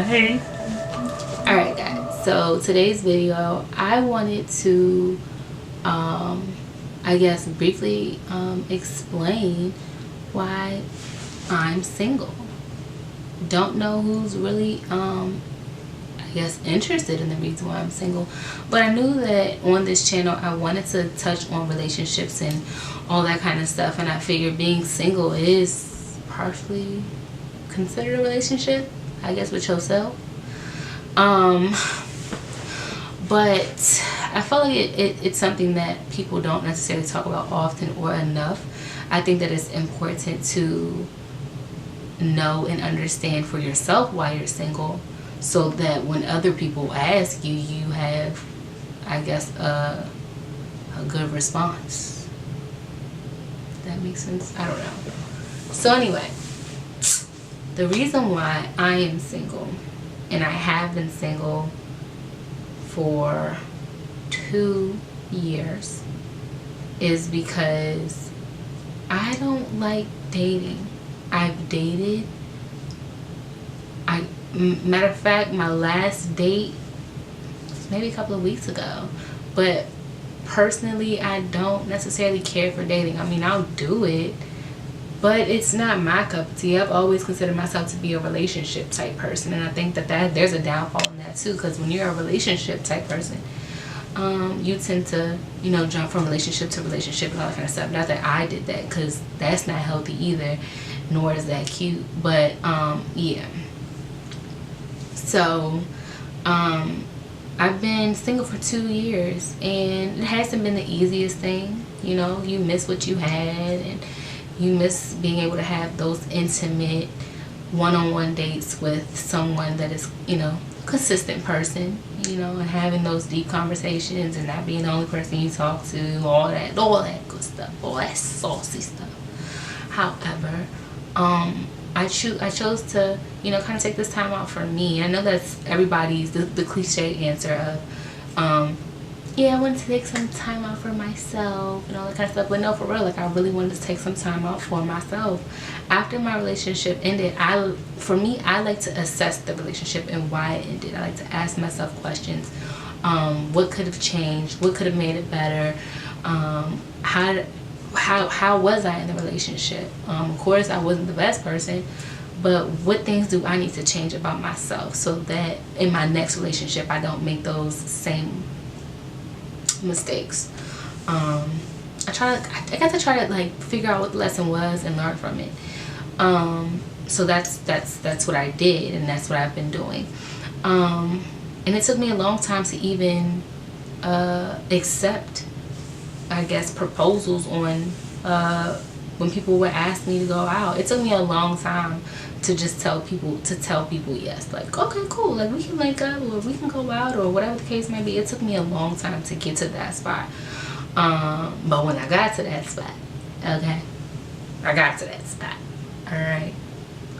Hey. Alright guys, so today's video I wanted to I guess briefly explain why I'm single. Don't know who's really I guess interested in the reason why I'm single, but I knew that on this channel I wanted to touch on relationships and all that kind of stuff, and I figured being single is partially considered a relationship, I guess, with yourself. But I feel like it's something that people don't necessarily talk about often or enough. I think that it's important to know and understand for yourself why you're single, so that when other people ask you, you have, I guess, a good response. If that makes sense? I don't know. So anyway, the reason why I am single, and I have been single for 2 years, is because I don't like dating. I've dated. Matter of fact, my last date was maybe a couple of weeks ago. But personally, I don't necessarily care for dating. I mean, I'll do it, but it's not my cup of tea. I've always considered myself to be a relationship type person, and I think that there's a downfall in that too, because when you're a relationship type person, you tend to, jump from relationship to relationship and all that kind of stuff. Not that I did that, because that's not healthy either, nor is that cute. But yeah. So I've been single for 2 years, and it hasn't been the easiest thing. You miss what you had, and you miss being able to have those intimate one-on-one dates with someone that is, consistent person, and having those deep conversations and not being the only person you talk to, all that good stuff, all that saucy stuff. However, I chose to, kind of take this time out for me. I know that's everybody's, the cliche answer of, yeah, I wanted to take some time out for myself and all that kind of stuff. But no, for real, like, I really wanted to take some time out for myself. After my relationship ended, for me, I like to assess the relationship and why it ended. I like to ask myself questions. What could have changed? What could have made it better? How was I in the relationship? Of course, I wasn't the best person, but what things do I need to change about myself so that in my next relationship I don't make those same mistakes. I got to try to like figure out what the lesson was and learn from it. So that's what I did, and that's what I've been doing. And it took me a long time to even accept, I guess, proposals on when people would ask me to go out. It took me a long time to just tell people yes, like, okay, cool, like, we can link up, or we can go out, or whatever the case may be. It took me a long time to get to that spot. But when I got to that spot, okay, I got to that spot, alright,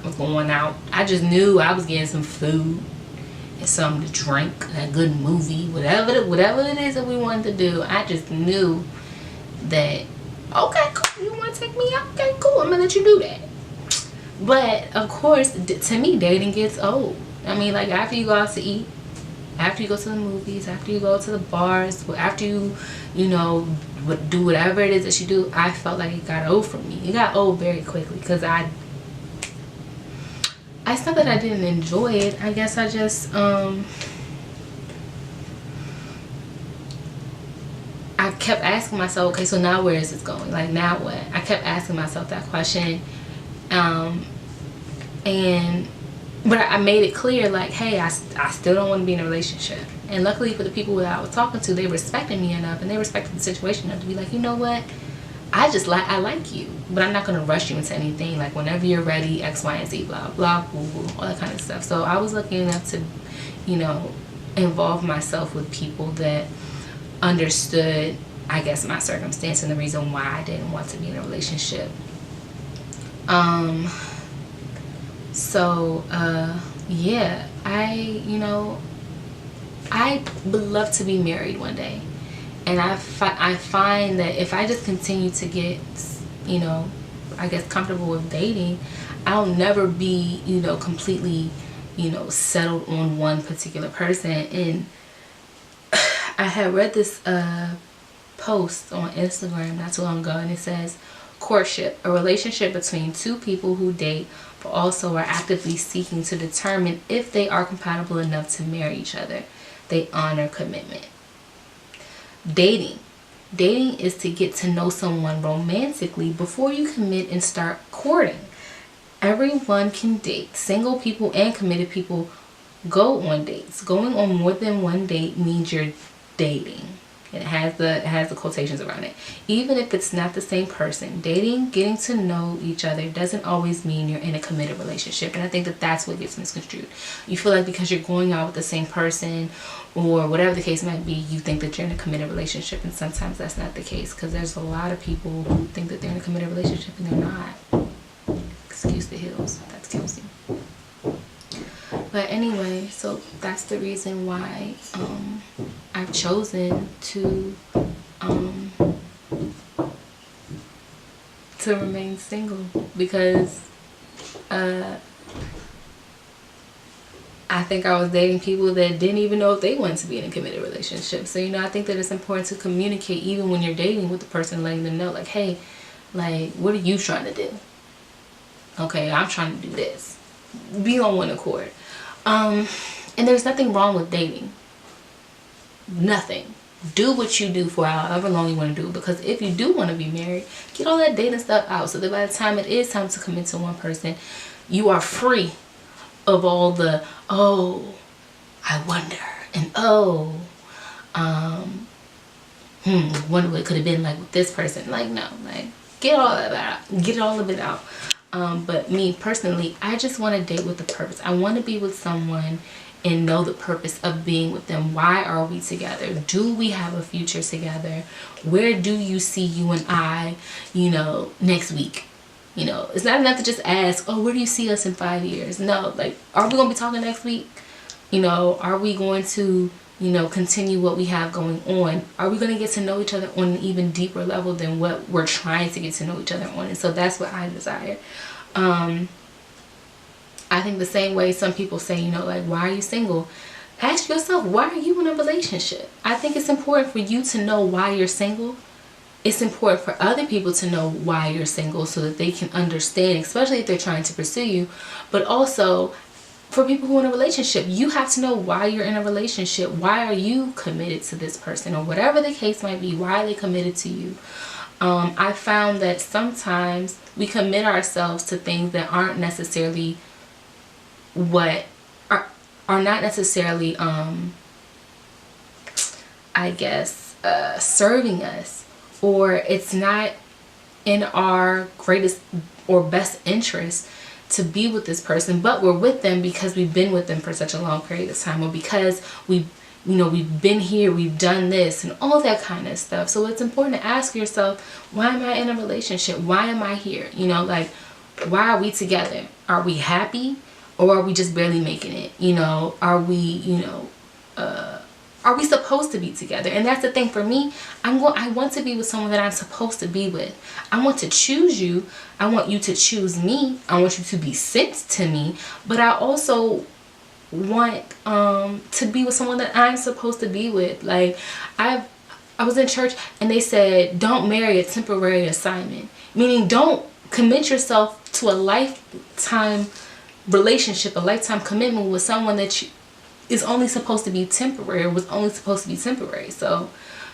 I was going out. I just knew I was getting some food and something to drink, a good movie, whatever it is that we wanted to do. I just knew that, okay, cool, you want to take me out? Okay, cool, I'm gonna let you do that. But of course, to me, dating gets old. I mean, like, after you go out to eat, after you go to the movies, after you go to the bars, after you do whatever it is that you do, I felt like it got old for me. It got old very quickly, because it's not that I didn't enjoy it. I guess I just I kept asking myself, okay, so now where is this going? Like, now what? I kept asking myself that question. But I made it clear, like, hey, I still don't want to be in a relationship. And luckily for the people that I was talking to, they respected me enough, and they respected the situation enough to be like, you know what, I like you, but I'm not going to rush you into anything. Like, whenever you're ready, X, Y, and Z, blah, blah, blah, blah, all that kind of stuff. So I was lucky enough to, involve myself with people that understood, I guess, my circumstance and the reason why I didn't want to be in a relationship. So yeah, I would love to be married one day, and I find that if I just continue to get, I guess, comfortable with dating, I'll never be, completely you know, settled on one particular person. And I had read this post on Instagram not too long ago, and it says, courtship, a relationship between two people who date but also are actively seeking to determine if they are compatible enough to marry each other. They honor commitment. Dating is to get to know someone romantically before you commit and start courting. Everyone can date. Single people and committed people go on dates. Going on more than one date means you're dating. It has the quotations around it. Even if it's not the same person, dating, getting to know each other doesn't always mean you're in a committed relationship. And I think that that's what gets misconstrued. You feel like because you're going out with the same person or whatever the case might be, you think that you're in a committed relationship, and sometimes that's not the case, because there's a lot of people who think that they're in a committed relationship and they're not. Excuse the heels. That's Kelsey. But anyway, so that's the reason why I've chosen to remain single, because I think I was dating people that didn't even know if they wanted to be in a committed relationship. So, you know, I think that it's important to communicate even when you're dating with the person, letting them know, like, hey, like, what are you trying to do? Okay, I'm trying to do this. Be on one accord. And there's nothing wrong with dating. Nothing. Do what you do for however long you want to do, because if you do want to be married, get all that dating stuff out so that by the time it is time to commit to one person, you are free of all the, oh, I wonder, and oh, wonder what it could have been like with this person. Like, no, like, get all of that out. Get all of it out. But me personally, I just want to date with a purpose. I want to be with someone and know the purpose of being with them. Why are we together? Do we have a future together? Where do you see you and I, you know, next week? You know, it's not enough to just ask, oh, where do you see us in 5 years? No, like, are we going to be talking next week? You know, are we going to, you know, continue what we have going on? Are we going to get to know each other on an even deeper level than what we're trying to get to know each other on? And so that's what I desire. I think the same way some people say, you know, like, why are you single? Ask yourself, why are you in a relationship? I think it's important for you to know why you're single. It's important for other people to know why you're single so that they can understand, especially if they're trying to pursue you. But also, for people who are in a relationship, you have to know why you're in a relationship. Why are you committed to this person, or whatever the case might be? Why are they committed to you? I found that sometimes we commit ourselves to things that aren't necessarily what are not necessarily I guess serving us, or it's not in our greatest or best interest to be with this person, but we're with them because we've been with them for such a long period of time, or because we've been here, we've done this, and all that kind of stuff. So it's important to ask yourself, why am I in a relationship? Why am I here? You know, like, why are we together? Are we happy, or are we just barely making it? You know, are we, you know, are we supposed to be together? And that's the thing for me. I want to be with someone that I'm supposed to be with. I want to choose you. I want you to choose me. I want you to be sent to me. But I also want to be with someone that I'm supposed to be with. Like, I was in church and they said, don't marry a temporary assignment. Meaning, don't commit yourself to a lifetime relationship, a lifetime commitment with someone that is only supposed to be temporary, or was only supposed to be temporary. So,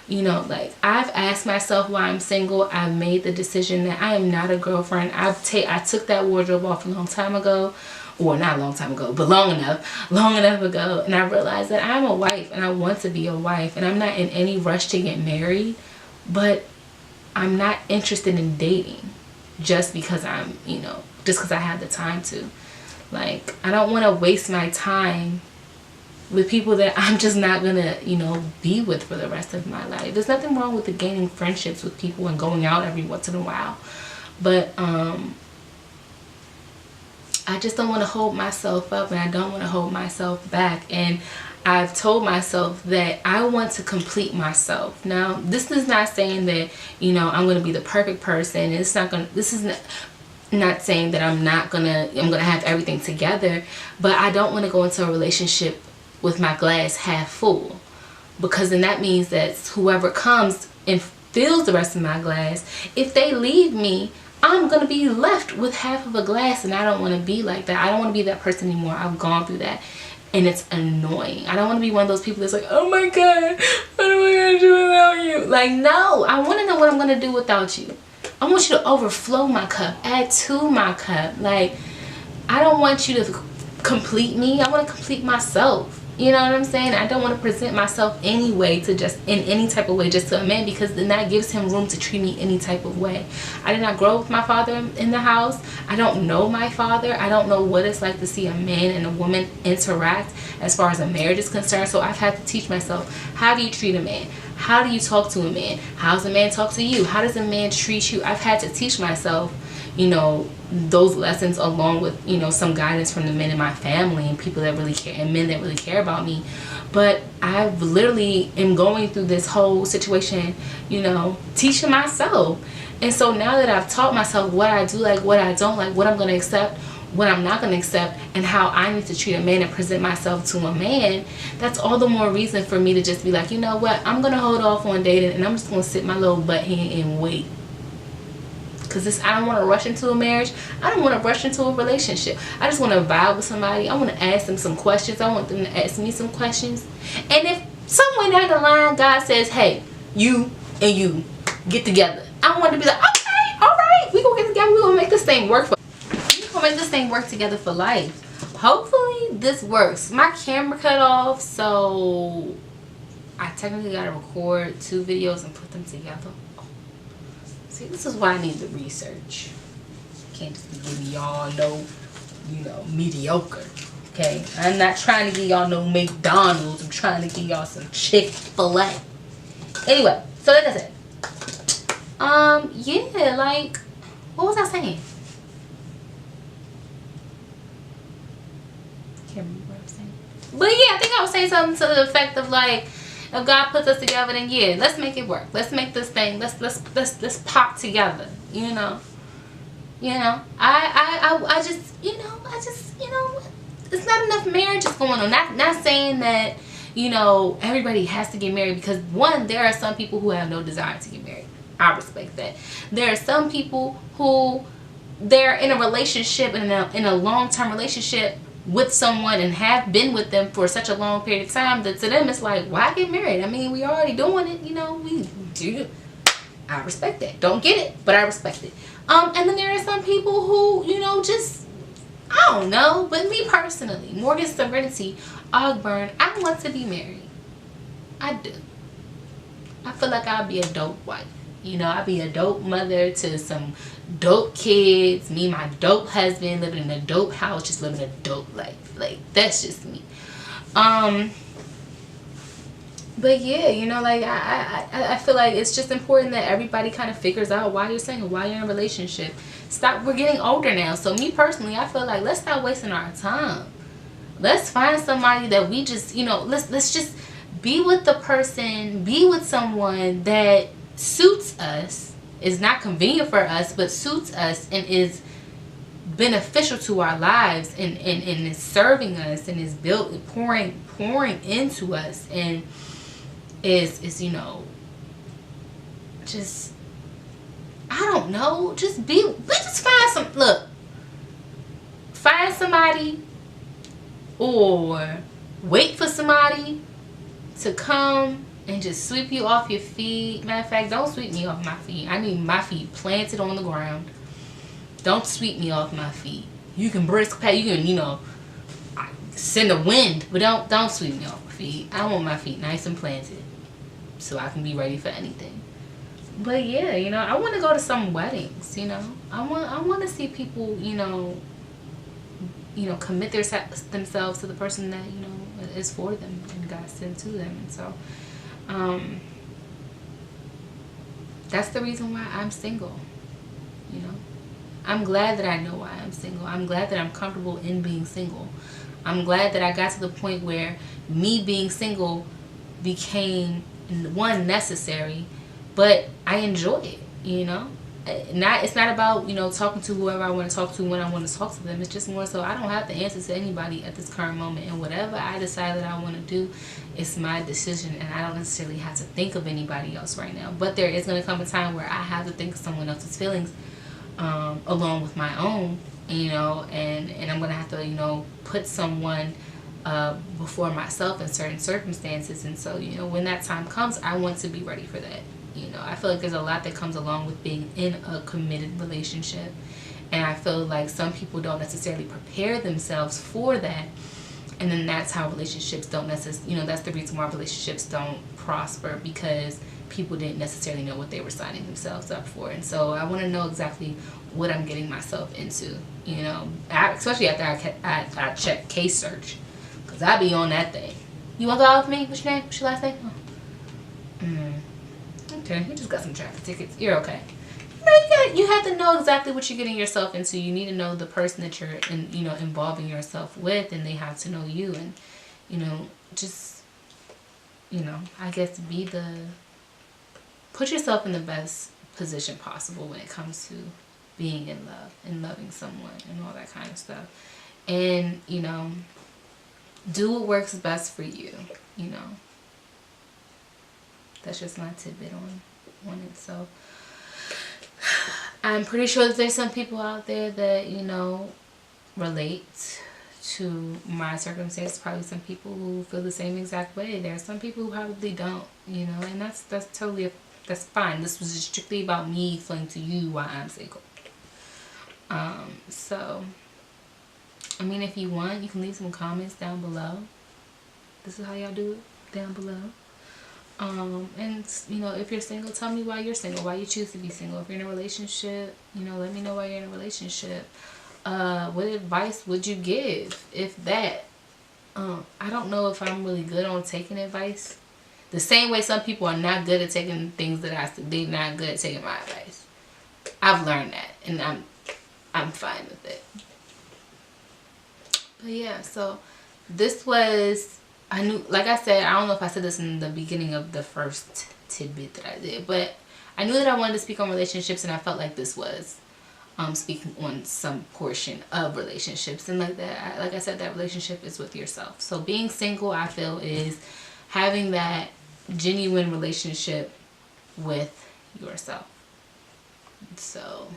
you know, like, I've asked myself why I'm single. I've made the decision that I am not a girlfriend. I took that wardrobe off a long time ago, or not a long time ago, but long enough ago, and I realized that I'm a wife and I want to be a wife, and I'm not in any rush to get married, but I'm not interested in dating just because I'm, you know, just because I have the time to. Like, I don't want to waste my time with people that I'm just not gonna, you know, be with for the rest of my life. There's nothing wrong with gaining friendships with people and going out every once in a while, but I just don't want to hold myself up, and I don't want to hold myself back. And I've told myself that I want to complete myself. Now, this is not saying that, you know, I'm going to be the perfect person. It's not going to, this is not, not saying that I'm gonna have everything together, but I don't want to go into a relationship with my glass half full, because then that means that whoever comes and fills the rest of my glass, if they leave me, I'm gonna be left with half of a glass, and I don't want to be like that. I don't want to be that person anymore. I've gone through that, and it's annoying. I don't want to be one of those people that's like, oh my god, what am I gonna do without you? Like, no, I want to know what I'm gonna do without you. I want you to overflow my cup, add to my cup. Like, I don't want you to complete me. I want to complete myself. You know what I'm saying? I don't want to present myself anyway to just in any type of way just to a man, because then that gives him room to treat me any type of way. I did not grow with my father in the house. I don't know my father. I don't know what it's like to see a man and a woman interact as far as a marriage is concerned. So I've had to teach myself, how do you treat a man? How do you talk to a man? How does a man talk to you? How does a man treat you? I've had to teach myself, you know, those lessons, along with, you know, some guidance from the men in my family and people that really care, and men that really care about me. But I literally am going through this whole situation, you know, teaching myself. And so now that I've taught myself what I do like, what I don't like, what I'm going to accept, what I'm not going to accept, and how I need to treat a man and present myself to a man, that's all the more reason for me to just be like, you know what, I'm going to hold off on dating, and I'm just going to sit my little butt here and wait. Because I don't want to rush into a marriage. I don't want to rush into a relationship. I just want to vibe with somebody. I want to ask them some questions. I want them to ask me some questions. And if somewhere down the line God says, hey, you and you get together, I want to be like, okay, all right, we're going to get together. We're going to make this thing work together for life. Hopefully this works. My camera cut off, so I technically got to record 2 videos and put them together. See, this is why I need the research. Can't just be giving y'all no, you know, mediocre. Okay? I'm not trying to give y'all no McDonald's. I'm trying to give y'all some Chick-fil-A. Anyway, so like I said, yeah, like, what was I saying? Can't remember what I was saying. But yeah, I think I was saying something to the effect of like, if God puts us together, then yeah, let's make it work. Let's make this thing. Let's pop together. You know. I just you know, it's not enough marriages going on. Not saying that, you know, everybody has to get married, because one, there are some people who have no desire to get married. I respect that. There are some people who they're in a relationship, in a long-term relationship with someone, and have been with them for such a long period of time, that to them it's like, why get married? I mean, we already doing it, you know. We do. I respect that. Don't get it, but I respect it. And then there are some people who, you know, just, I don't know. But me personally, Morgan Serenity Ogburn, I want to be married. I do. I feel like I'll be a dope wife. You know, I'll be a dope mother to some dope kids. Me and my dope husband living in a dope house, just living a dope life. Like, that's just me. But yeah, you know, like, I feel like it's just important that everybody kind of figures out why you're single, why you're in a relationship. We're getting older now. So me personally, I feel like, let's stop wasting our time. Let's find somebody that we just, you know, let's just be with the person, be with someone that suits us, is not convenient for us, but suits us and is beneficial to our lives, and is serving us, and is pouring into us, and is, you know, just, I don't know, just find somebody, or wait for somebody to come and just sweep you off your feet. Matter of fact, don't sweep me off my feet. I need my feet planted on the ground. Don't sweep me off my feet. You can you can, you know, send a wind, but don't sweep me off my feet. I want my feet nice and planted so I can be ready for anything. But yeah, you know, I want to go to some weddings, you know. I want to see people, you know, commit themselves to the person that, you know, is for them and God sent to them. And so that's the reason why I'm single. You know, I'm glad that I know why I'm single. I'm glad that I'm comfortable in being single. I'm glad that I got to the point where me being single became, one, necessary, but I enjoy it, you know. it's not about, you know, talking to whoever I want to talk to when I want to talk to them. It's just more so I don't have to answer to anybody at this current moment, and whatever I decide that I want to do, it's my decision, and I don't necessarily have to think of anybody else right now. But there is going to come a time where I have to think of someone else's feelings along with my own, you know, and I'm going to have to, you know, put someone before myself in certain circumstances. And so, you know, when that time comes, I want to be ready for that. You know, I feel like there's a lot that comes along with being in a committed relationship, and I feel like some people don't necessarily prepare themselves for that, and then that's how relationships don't necessarily, you know, that's the reason why relationships don't prosper, because people didn't necessarily know what they were signing themselves up for. And so I want to know exactly what I'm getting myself into, you know, especially after I check case search, because I be on that thing. You want to go out with me? What's your name? What's your last name? Oh. Okay, you just got some traffic tickets. You're okay. You have to know exactly what you're getting yourself into. You need to know the person that you're involving yourself with, and they have to know you. And, you know, just, you know, I guess put yourself in the best position possible when it comes to being in love and loving someone and all that kind of stuff. And, you know, do what works best for you, you know. That's just my tidbit on it. So I'm pretty sure that there's some people out there that, you know, relate to my circumstances. Probably some people who feel the same exact way. There are some people who probably don't, you know, and that's totally, that's fine. This was just strictly about me explaining to you why I'm single. So, I mean, if you want, you can leave some comments down below. This is how y'all do it, down below. And, you know, if you're single, tell me why you're single, why you choose to be single. If you're in a relationship, you know, let me know why you're in a relationship. What advice would you give, if that? I don't know if I'm really good on taking advice. The same way some people are not good at taking things that they're not good at taking my advice. I've learned that, and I'm fine with it. But yeah, so this was, I knew, like I said, I don't know if I said this in the beginning of the first tidbit that I did, but I knew that I wanted to speak on relationships, and I felt like this was speaking on some portion of relationships. And like I said, that relationship is with yourself. So being single, I feel, is having that genuine relationship with yourself. So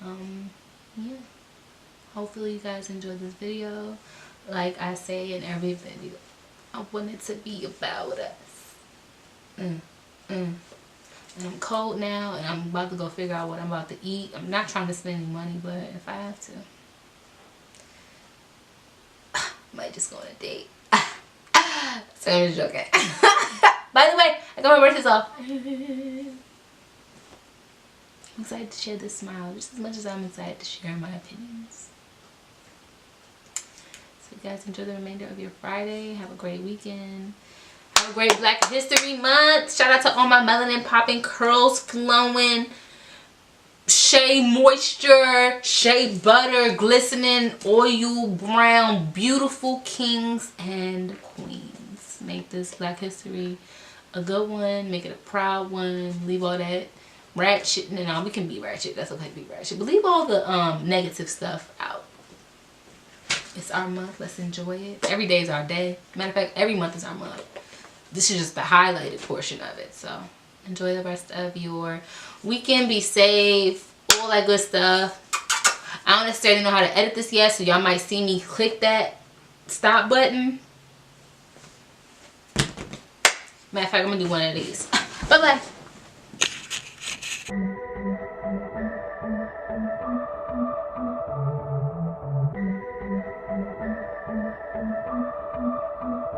yeah, hopefully you guys enjoyed this video. Like I say in every video, I want it to be about us. And I'm cold now, and I'm about to go figure out what I'm about to eat. I'm not trying to spend any money, but if I have to, I might just go on a date. So I'm just joking. By the way, I got my birthdays off. I'm excited to share this smile just as much as I'm excited to share my opinions. So you guys enjoy the remainder of your Friday. Have a great weekend. Have a great Black History Month. Shout out to all my melanin popping, curls flowing, shea moisture, shea butter, glistening, oil brown, beautiful kings and queens. Make this Black History a good one. Make it a proud one. Leave all that ratchet, and we can be ratchet. That's okay to be ratchet. But leave all the negative stuff out. It's our month. Let's enjoy it. Every day is our day. Matter of fact, every month is our month. This is just the highlighted portion of it. So enjoy the rest of your weekend. Be safe. All that good stuff. I don't necessarily know how to edit this yet, so y'all might see me click that stop button. Matter of fact, I'm going to do one of these. Bye-bye.